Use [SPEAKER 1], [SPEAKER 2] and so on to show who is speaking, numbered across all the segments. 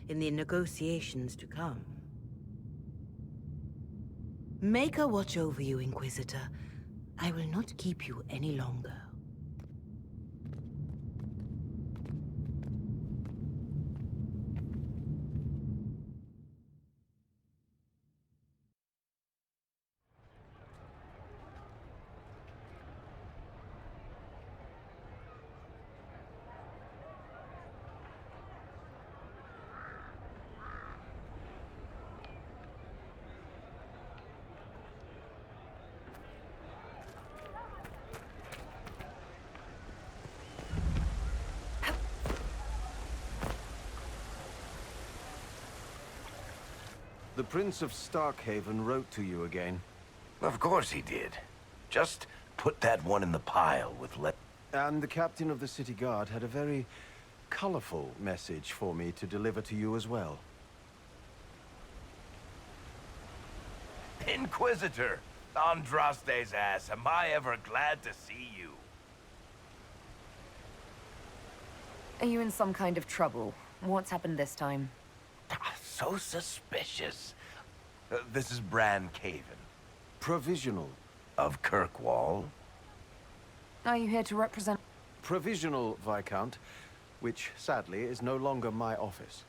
[SPEAKER 1] in the negotiations to come. Maker watch over you, Inquisitor. I will not keep you any longer.
[SPEAKER 2] The Prince of Starkhaven wrote to you again.
[SPEAKER 3] Of course he did. Just put that one in the pile with
[SPEAKER 2] And the captain of the city guard had a very colorful message for me to deliver to you as well.
[SPEAKER 3] Inquisitor! Andraste's ass, am I ever glad to see you?
[SPEAKER 4] Are you in some kind of trouble? What's happened this time?
[SPEAKER 3] So suspicious. This is Bran Caven.
[SPEAKER 2] Provisional.
[SPEAKER 3] Of Kirkwall.
[SPEAKER 4] Are you here to represent...
[SPEAKER 2] Provisional, Viscount, which, sadly, is no longer my office.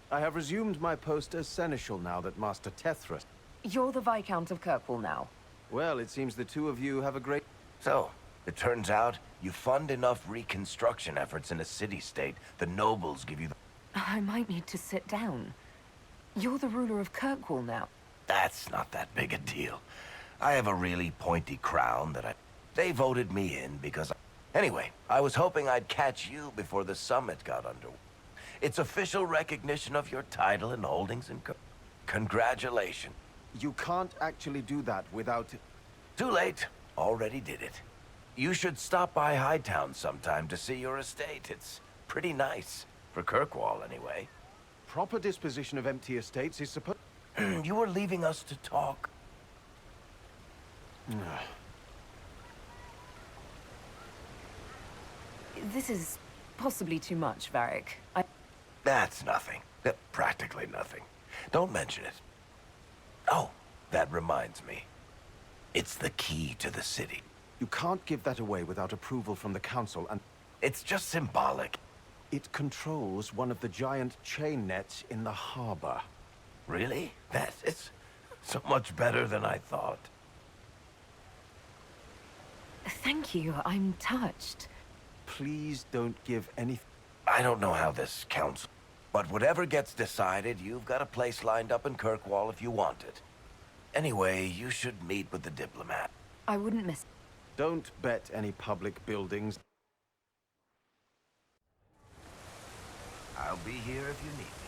[SPEAKER 2] I have resumed my post as Seneschal now that Master Tethras...
[SPEAKER 4] You're the Viscount of Kirkwall now.
[SPEAKER 2] Well, it seems the two of you have a great...
[SPEAKER 3] So, it turns out, you fund enough reconstruction efforts in a city-state, the nobles give you the...
[SPEAKER 4] I might need to sit down. You're the ruler of Kirkwall now.
[SPEAKER 3] That's not that big a deal. I have a really pointy crown that They voted me in because... Anyway, I was hoping I'd catch you before the summit got underway. It's official recognition of your title and holdings in... Congratulations.
[SPEAKER 2] You can't actually do that without...
[SPEAKER 3] Too late. Already did it. You should stop by Hightown sometime to see your estate. It's pretty nice. For Kirkwall, anyway.
[SPEAKER 2] Proper disposition of empty estates is supposed...
[SPEAKER 3] You were leaving us to talk.
[SPEAKER 4] This is possibly too much, Varric.
[SPEAKER 3] That's nothing. Practically nothing. Don't mention it. Oh, that reminds me. It's the key to the city.
[SPEAKER 2] You can't give that away without approval from the council, and...
[SPEAKER 3] It's just symbolic.
[SPEAKER 2] It controls one of the giant chain nets in the harbor.
[SPEAKER 3] Really? That is so much better than I thought.
[SPEAKER 4] Thank you, I'm touched.
[SPEAKER 2] Please don't give any...
[SPEAKER 3] I don't know how this counts, but whatever gets decided, you've got a place lined up in Kirkwall if you want it. Anyway, you should meet with the diplomat.
[SPEAKER 4] I wouldn't miss...
[SPEAKER 2] Don't bet any public buildings.
[SPEAKER 3] I'll be here if you need me.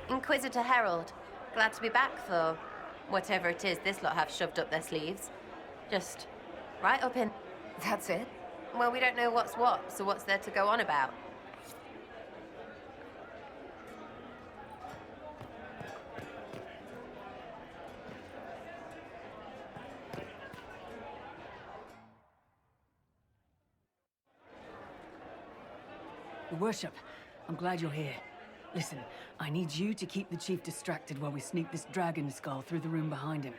[SPEAKER 5] Inquisitor Herald, glad to be back for whatever it is this lot have shoved up their sleeves. Just right up in...
[SPEAKER 4] That's it?
[SPEAKER 5] Well, we don't know what's what, so what's there to go on about?
[SPEAKER 6] Your worship, I'm glad you're here. Listen, I need you to keep the chief distracted while we sneak this dragon skull through the room behind him.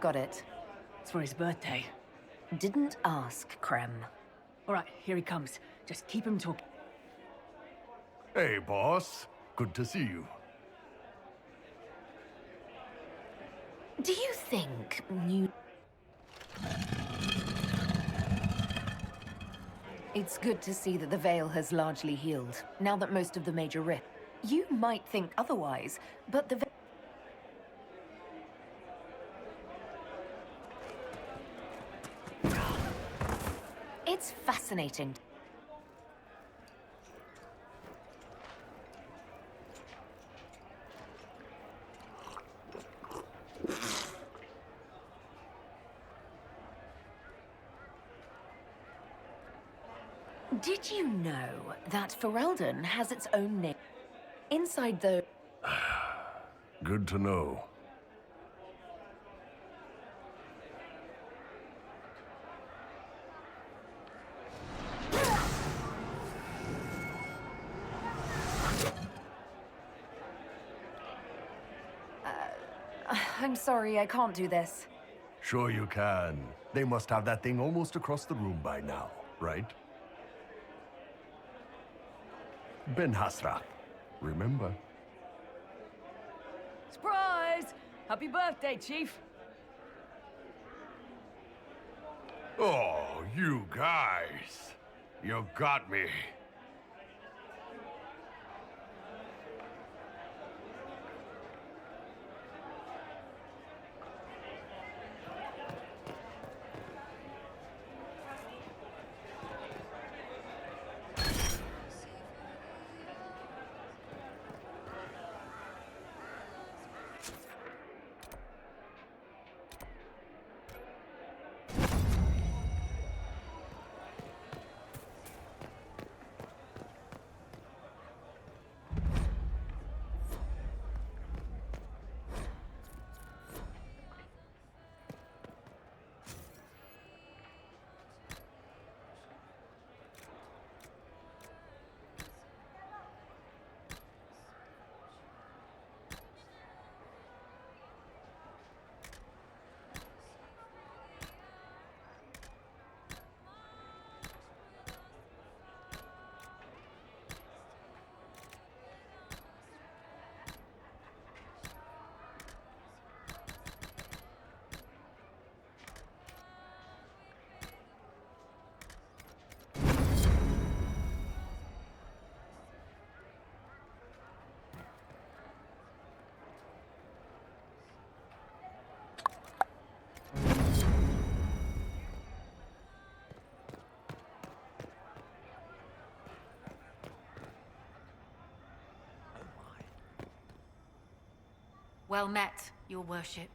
[SPEAKER 4] Got it.
[SPEAKER 6] It's for his birthday.
[SPEAKER 4] Didn't ask, Krem.
[SPEAKER 6] All right, here he comes. Just keep him talking.
[SPEAKER 7] Hey, boss. Good to see you.
[SPEAKER 4] Do you think you... It's good to see that the Veil has largely healed, now that most of the major rift. You might think otherwise, but the Veil... It's fascinating. Did you know that Ferelden has its own name? Inside the...
[SPEAKER 7] Good to know.
[SPEAKER 4] I'm sorry, I can't do this.
[SPEAKER 7] Sure you can. They must have that thing almost across the room by now, right? Ben Hasra. Remember?
[SPEAKER 6] Surprise! Happy birthday, Chief!
[SPEAKER 7] Oh, you guys. You got me.
[SPEAKER 5] Well met, your worship.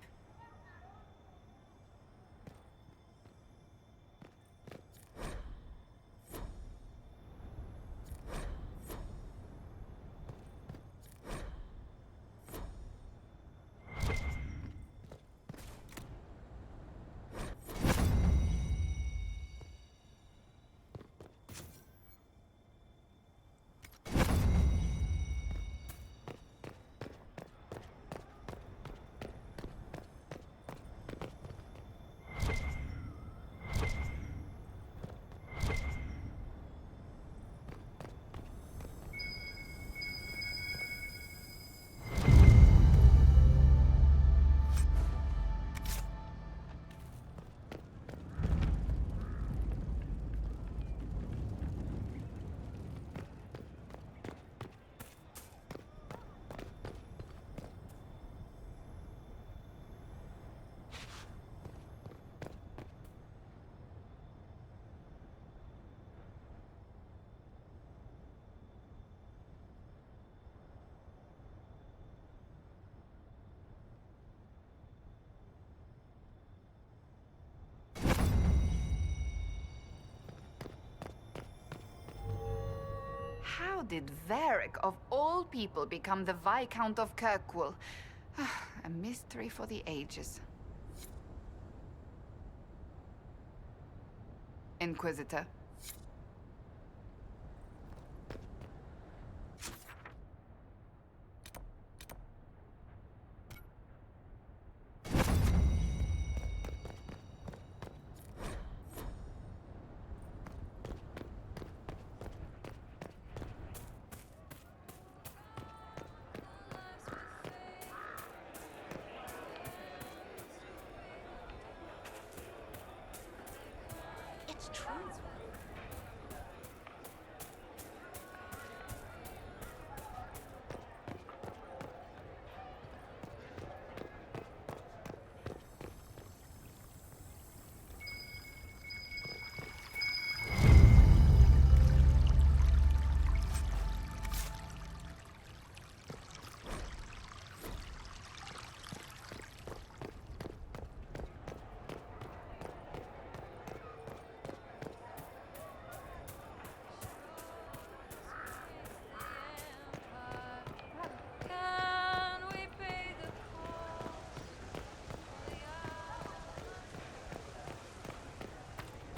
[SPEAKER 8] How did Varric, of all people, become the Viscount of Kirkwall? A mystery for the ages. Inquisitor.
[SPEAKER 5] It's true.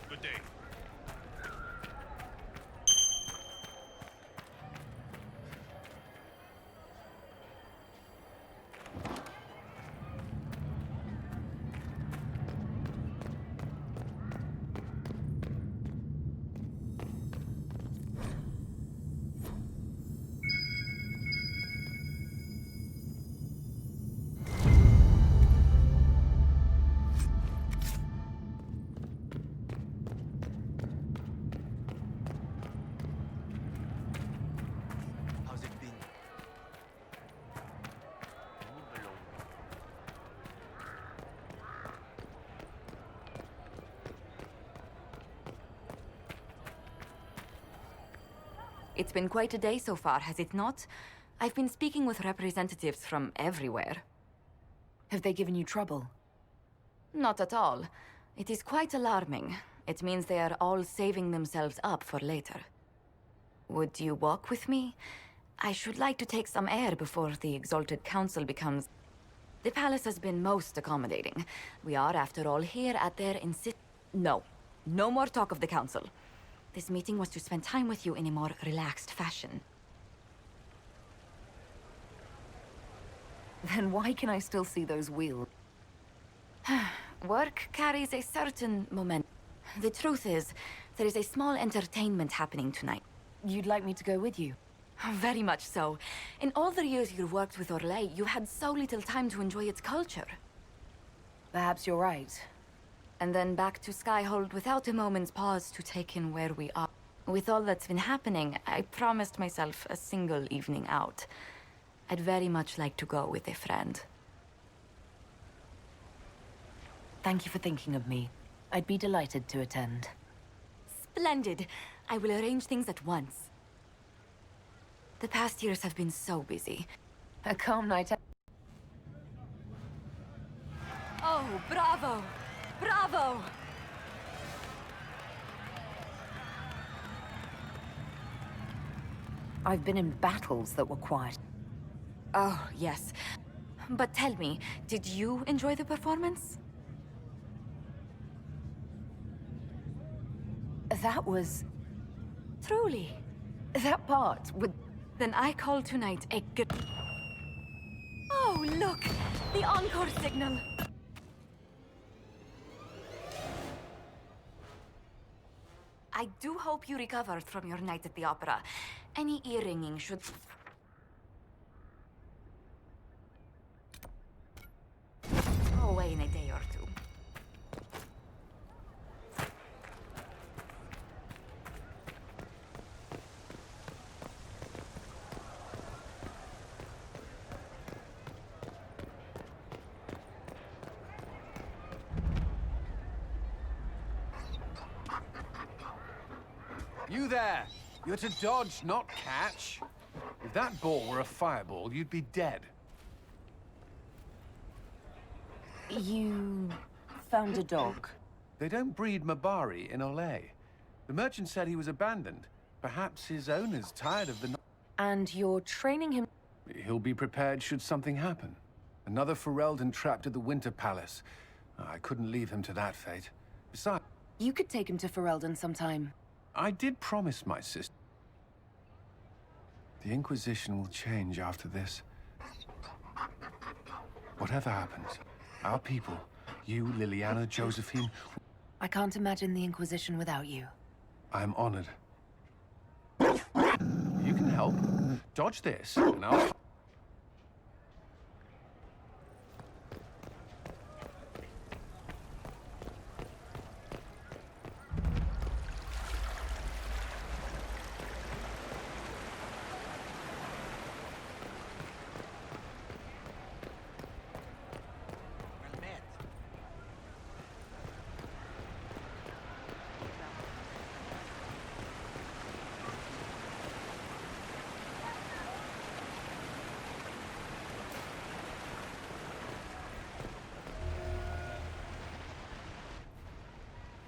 [SPEAKER 9] Good day. How's it been?
[SPEAKER 10] It's been quite a day so far, has it not? I've been speaking with representatives from everywhere.
[SPEAKER 4] Have they given you trouble?
[SPEAKER 10] Not at all. It is quite alarming. It means they are all saving themselves up for later. Would you walk with me? I should like to take some air before the Exalted Council becomes... The palace has been most accommodating. We are, after all, here at their No. No more talk of the council. This meeting was to spend time with you in a more relaxed fashion.
[SPEAKER 4] Then why can I still see those wheels?
[SPEAKER 10] Work carries a certain momentum. The truth is, there is a small entertainment happening tonight.
[SPEAKER 4] You'd like me to go with you?
[SPEAKER 10] Very much so. In all the years you've worked with Orlais, you had so little time to enjoy its culture.
[SPEAKER 4] Perhaps you're right.
[SPEAKER 10] And then back to Skyhold without a moment's pause to take in where we are. With all that's been happening, I promised myself a single evening out. I'd very much like to go with a friend.
[SPEAKER 4] Thank you for thinking of me. I'd be delighted to attend.
[SPEAKER 10] Splendid! I will arrange things at once. The past years have been so busy.
[SPEAKER 4] A calm night.
[SPEAKER 10] Oh, bravo! Bravo!
[SPEAKER 4] I've been in battles that were quiet.
[SPEAKER 10] Oh, yes. But tell me, did you enjoy the performance?
[SPEAKER 4] That was...
[SPEAKER 10] Truly.
[SPEAKER 4] That part with...
[SPEAKER 10] Then I call tonight a good... Oh, look! The encore signal! I do hope you recovered from your night at the opera. Any ear-ringing should... go away in a day or two.
[SPEAKER 11] You there! You're to dodge, not catch. If that ball were a fireball, you'd be dead.
[SPEAKER 4] You... found a dog.
[SPEAKER 11] They don't breed Mabari in Olay. The merchant said he was abandoned. Perhaps his owner's tired of the...
[SPEAKER 4] And you're training him...
[SPEAKER 11] He'll be prepared should something happen. Another Ferelden trapped at the Winter Palace. I couldn't leave him to that fate. Besides...
[SPEAKER 4] You could take him to Ferelden sometime.
[SPEAKER 11] I did promise my sister. The Inquisition will change after this. Whatever happens, our people, you, Liliana, Josephine,
[SPEAKER 4] I can't imagine the Inquisition without you.
[SPEAKER 11] I'm honored. You can help. Dodge this, and I'll...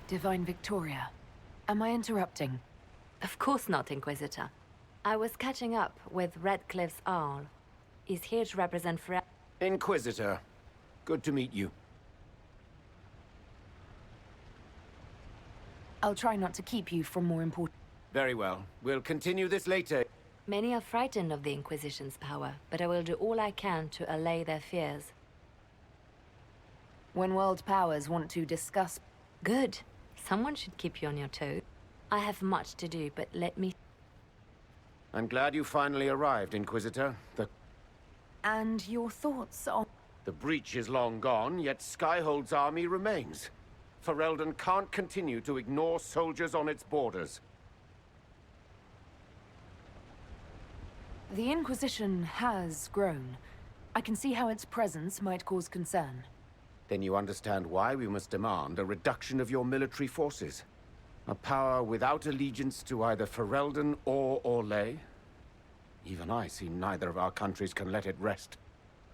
[SPEAKER 4] Divine Victoria, am I interrupting?
[SPEAKER 5] Of course not, Inquisitor. I was catching up with Redcliffe's Arl. He's here to represent
[SPEAKER 2] Inquisitor, good to meet you.
[SPEAKER 4] I'll try not to keep you from more important...
[SPEAKER 2] Very well. We'll continue this later.
[SPEAKER 5] Many are frightened of the Inquisition's power, but I will do all I can to allay their fears.
[SPEAKER 4] When world powers want to discuss...
[SPEAKER 5] Good. Someone should keep you on your toes. I have much to do, but let me...
[SPEAKER 2] I'm glad you finally arrived, Inquisitor.
[SPEAKER 4] And your thoughts on...
[SPEAKER 2] The breach is long gone, yet Skyhold's army remains. Ferelden can't continue to ignore soldiers on its borders.
[SPEAKER 4] The Inquisition has grown. I can see how its presence might cause concern.
[SPEAKER 2] Then you understand why we must demand a reduction of your military forces. A power without allegiance to either Ferelden or Orlais? Even I see neither of our countries can let it rest.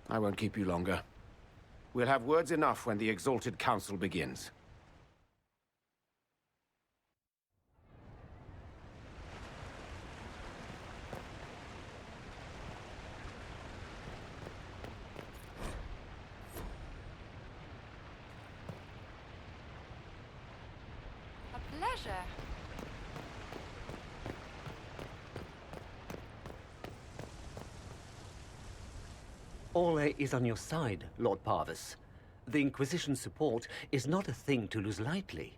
[SPEAKER 2] I won't keep you longer. We'll have words enough when the Exalted Council begins.
[SPEAKER 8] Pleasure.
[SPEAKER 12] Orlais is on your side, Lord Parvis. The Inquisition's support is not a thing to lose lightly.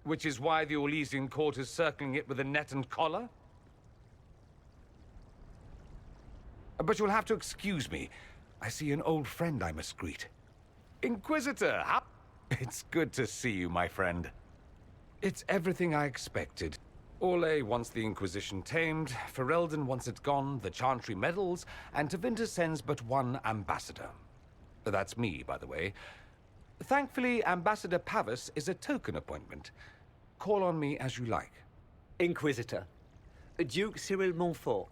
[SPEAKER 13] Which is why the Orlesian court is circling it with a net and collar? But you'll have to excuse me. I see an old friend I must greet. Inquisitor, how... It's good to see you, my friend. It's everything I expected. Orlais wants the Inquisition tamed, Ferelden wants it gone, the Chantry meddles, and Tevinter sends but one ambassador. That's me, by the way. Thankfully, Ambassador Pavis is a token appointment. Call on me as you like.
[SPEAKER 12] Inquisitor, Duke Cyril Montfort,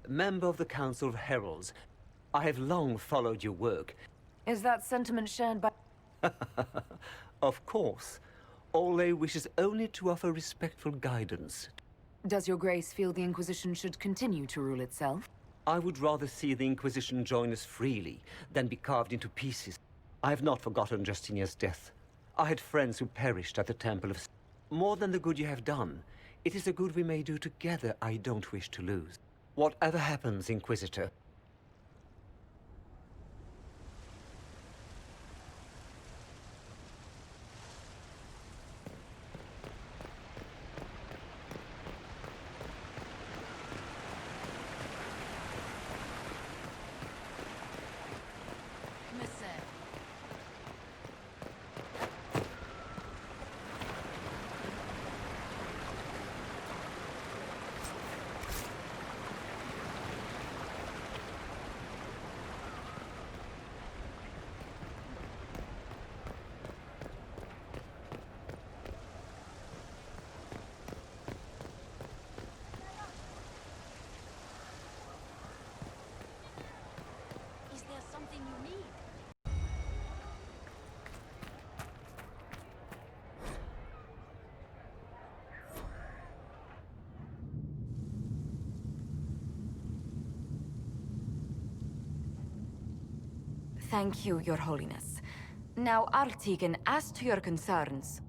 [SPEAKER 12] member of the Council of Heralds. I have long followed your work.
[SPEAKER 4] Is that sentiment shared by...
[SPEAKER 12] Of course. Orlais wishes only to offer respectful guidance.
[SPEAKER 4] Does your grace feel the Inquisition should continue to rule itself?
[SPEAKER 12] I would rather see the Inquisition join us freely than be carved into pieces. I have not forgotten Justinia's death. I had friends who perished at the Temple of... More than the good you have done, it is the good we may do together I don't wish to lose. Whatever happens, Inquisitor,
[SPEAKER 10] Thank you, Your Holiness. Now, Artigan, as to your concerns,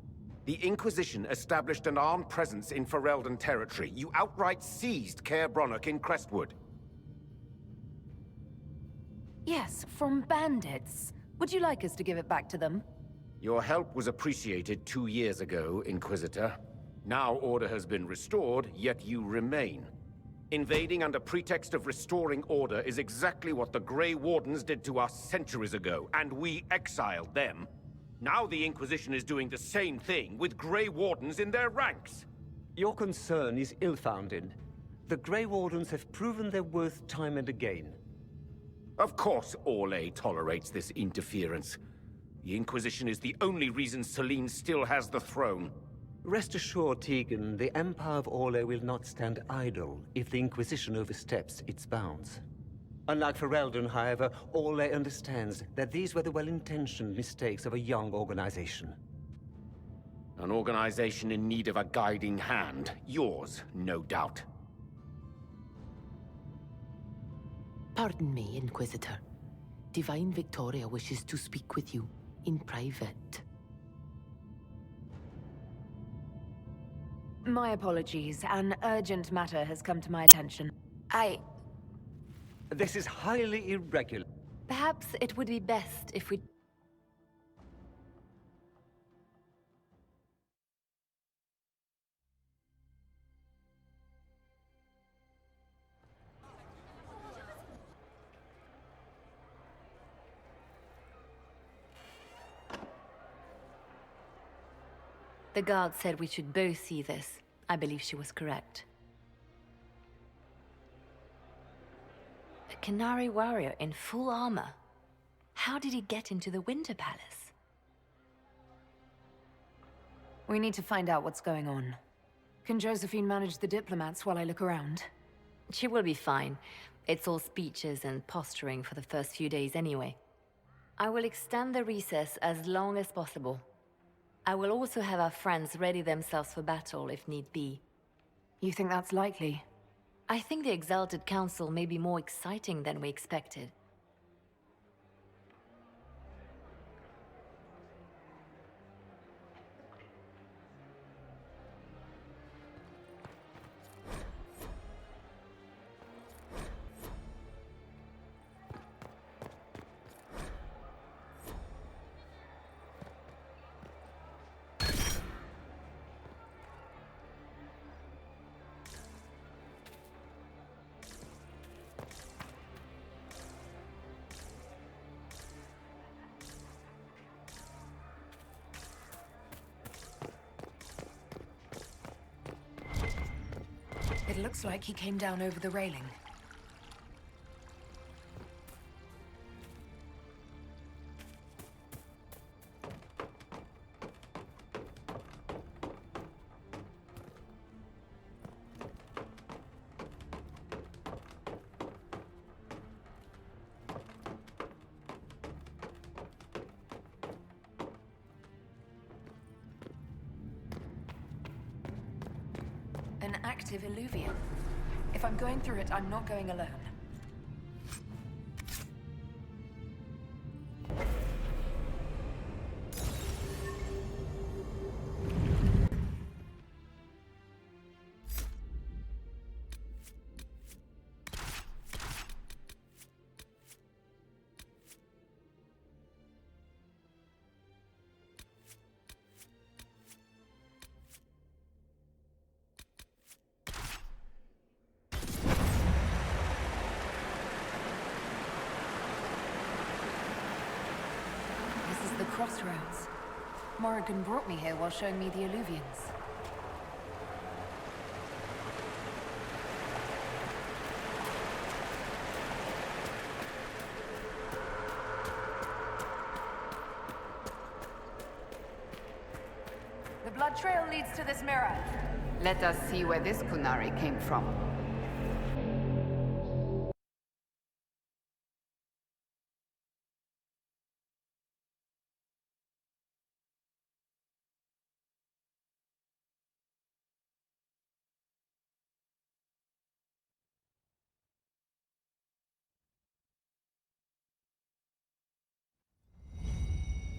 [SPEAKER 2] The Inquisition established an armed presence in Ferelden territory. You outright seized Caer Bronach in Crestwood.
[SPEAKER 4] Yes, from bandits. Would you like us to give it back to them?
[SPEAKER 2] Your help was appreciated 2 years ago, Inquisitor. Now order has been restored, yet you remain. Invading under pretext of restoring order is exactly what the Grey Wardens did to us centuries ago, and we exiled them. Now the Inquisition is doing the same thing with Grey Wardens in their ranks.
[SPEAKER 12] Your concern is ill-founded. The Grey Wardens have proven their worth time and again.
[SPEAKER 2] Of course Orlais tolerates this interference. The Inquisition is the only reason Selene still has the throne.
[SPEAKER 12] Rest assured, Tegan, the Empire of Orlais will not stand idle if the Inquisition oversteps its bounds. Unlike Ferelden, however, Orlais understands that these were the well-intentioned mistakes of a young organization.
[SPEAKER 2] An organization in need of a guiding hand. Yours, no doubt.
[SPEAKER 1] Pardon me, Inquisitor. Divine Victoria wishes to speak with you in private.
[SPEAKER 4] My apologies. An urgent matter has come to my attention.
[SPEAKER 12] This is highly irregular.
[SPEAKER 4] Perhaps it would be best if we... The guard said we should both see this. I believe she was correct. A Canary warrior in full armor. How did he get into the Winter Palace? We need to find out what's going on. Can Josephine manage the diplomats while I look around? She will be fine. It's all speeches and posturing for the first few days anyway. I will extend the recess as long as possible. I will also have our friends ready themselves for battle if need be. You think that's likely? I think the Exalted Council may be more exciting than we expected. It looks like he came down over the railing. An active illuvian. If I'm going through it, I'm not going alone. The crossroads. Morrigan brought me here while showing me the Illuvians. The blood trail leads to this mirror.
[SPEAKER 8] Let us see where this Kunari came from.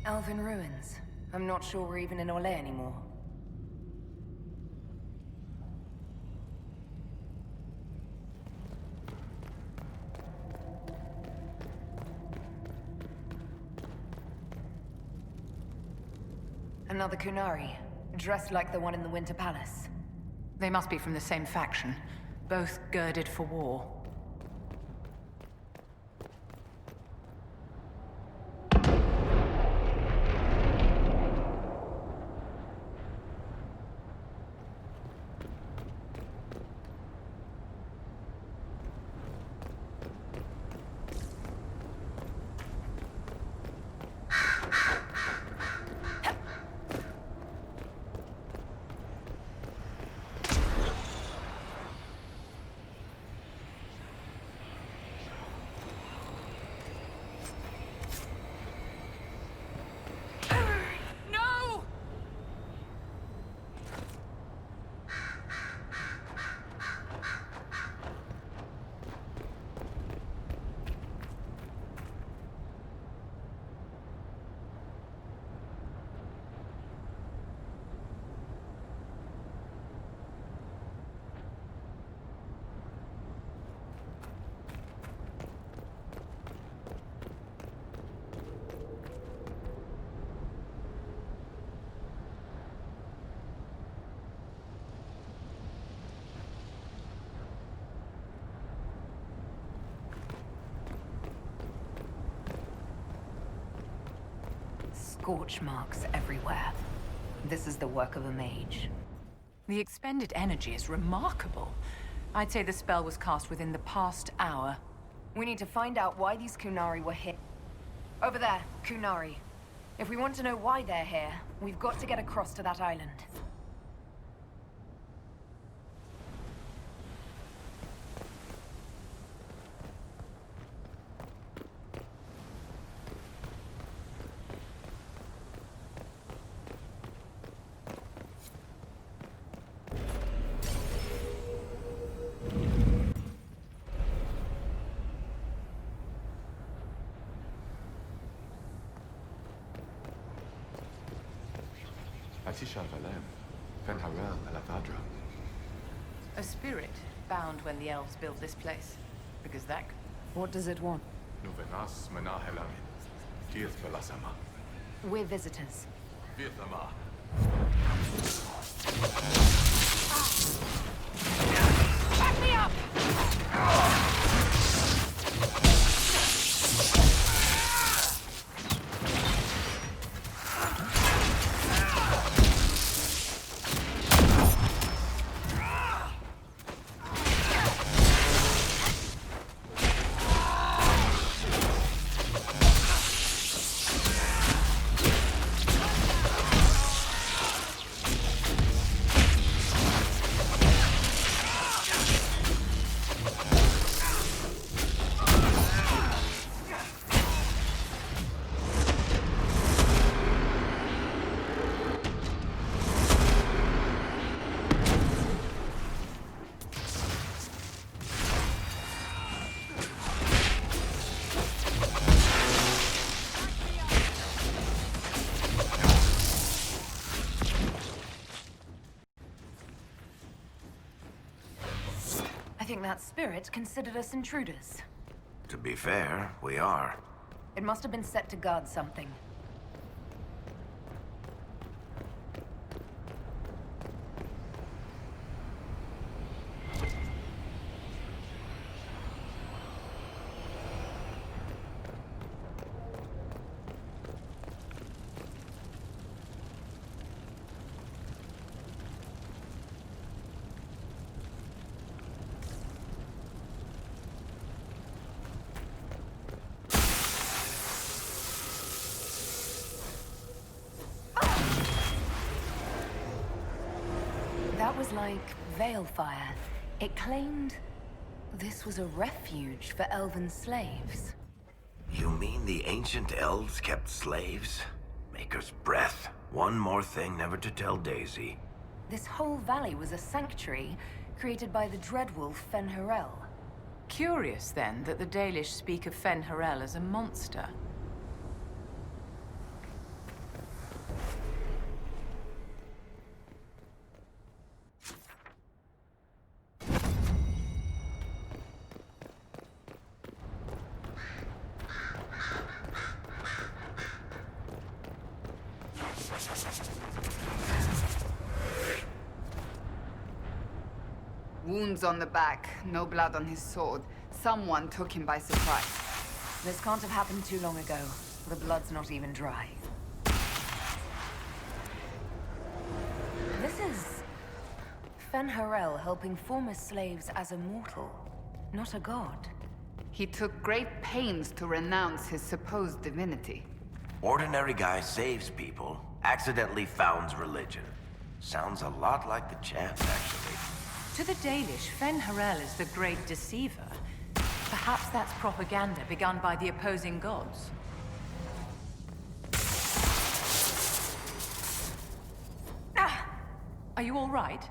[SPEAKER 4] Elven ruins. I'm not sure we're even in Orlais anymore.
[SPEAKER 14] Another Kunari, dressed like the one in the Winter Palace.
[SPEAKER 6] They must be from the same faction, both girded for war.
[SPEAKER 14] Scorch marks everywhere. This is the work of a mage.
[SPEAKER 6] The expended energy is remarkable. I'd say the spell was cast within the past hour.
[SPEAKER 14] We need to find out why these Kunari were here. Over there, Kunari. If we want to know why they're here, we've got to get across to that island.
[SPEAKER 6] A spirit bound when the elves built this place. Because that...
[SPEAKER 14] What does it want? We're visitors.
[SPEAKER 6] Back me up!
[SPEAKER 14] I think that spirit considered us intruders.
[SPEAKER 3] To be fair, we are.
[SPEAKER 14] It must have been set to guard something. That was like Veilfire. It claimed this was a refuge for elven slaves.
[SPEAKER 3] You mean the ancient elves kept slaves? Maker's breath. One more thing never to tell Daisy.
[SPEAKER 14] This whole valley was a sanctuary created by the dreadwolf Fen'Harel.
[SPEAKER 6] Curious, then, that the Dalish speak of Fen'Harel as a monster.
[SPEAKER 8] wounds on the back, no blood on his sword. Someone took him by surprise.
[SPEAKER 14] This can't have happened too long ago. The blood's not even dry. This is... Fen-Harel helping former slaves as a mortal, not a god.
[SPEAKER 8] He took great pains to renounce his supposed divinity.
[SPEAKER 3] Ordinary guy saves people, accidentally founds religion. Sounds a lot like the chant, actually.
[SPEAKER 15] To the Dalish, Fen-Harel is the great deceiver. Perhaps that's propaganda begun by the opposing gods. Ah! Are you all right?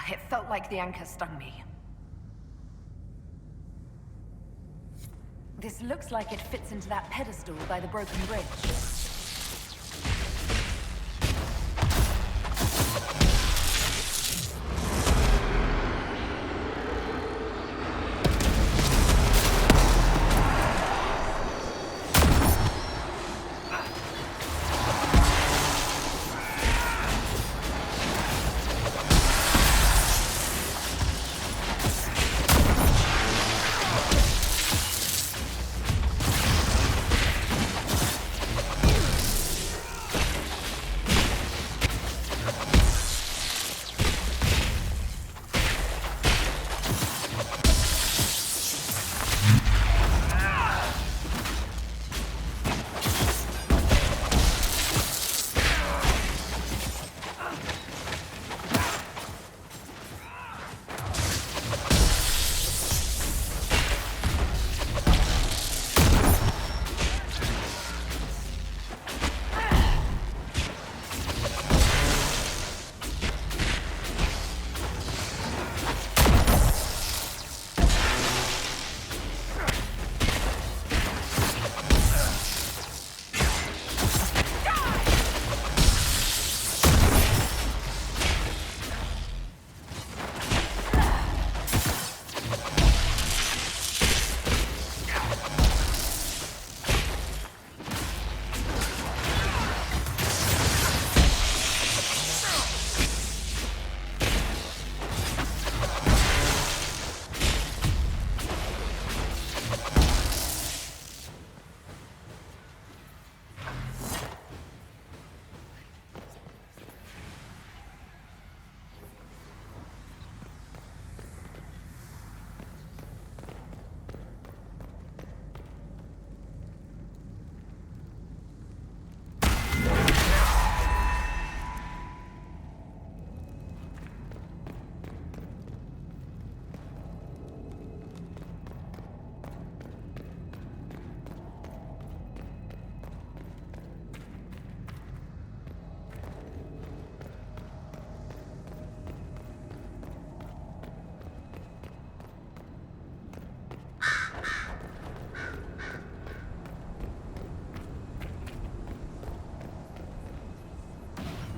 [SPEAKER 14] It felt like the anchor stung me. This looks like it fits into that pedestal by the broken bridge.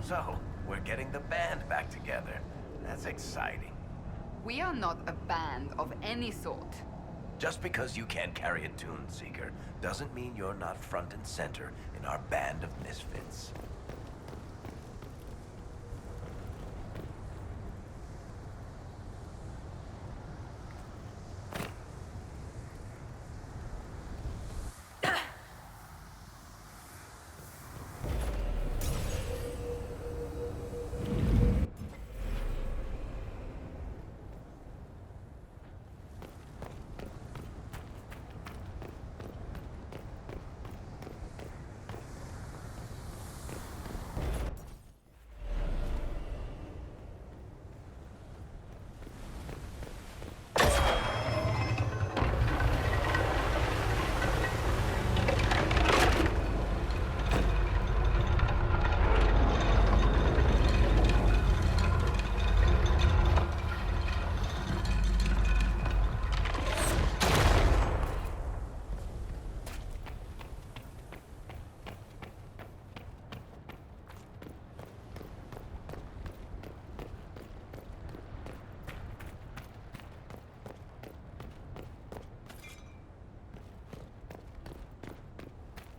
[SPEAKER 3] So, we're getting the band back together. That's exciting.
[SPEAKER 8] We are not a band of any sort.
[SPEAKER 3] Just because you can't carry a tune, Seeker, doesn't mean you're not front and center in our band of misfits.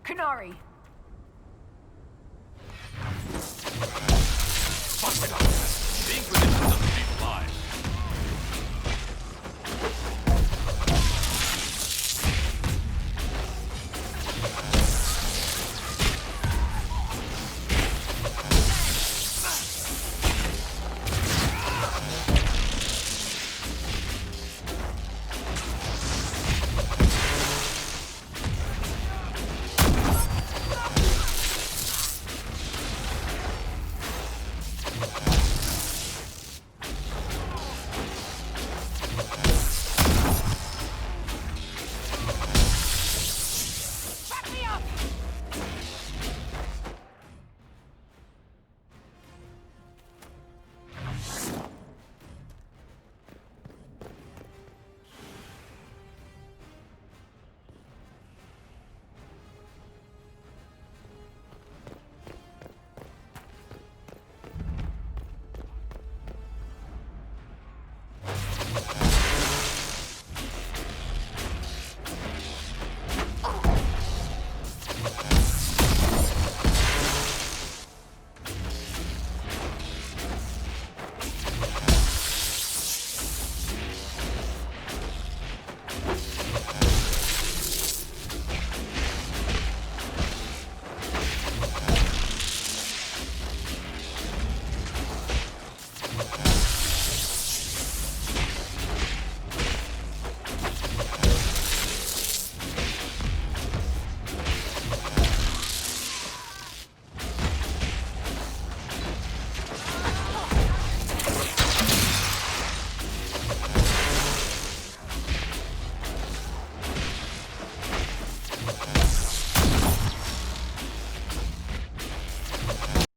[SPEAKER 14] Kunari!
[SPEAKER 3] Stop!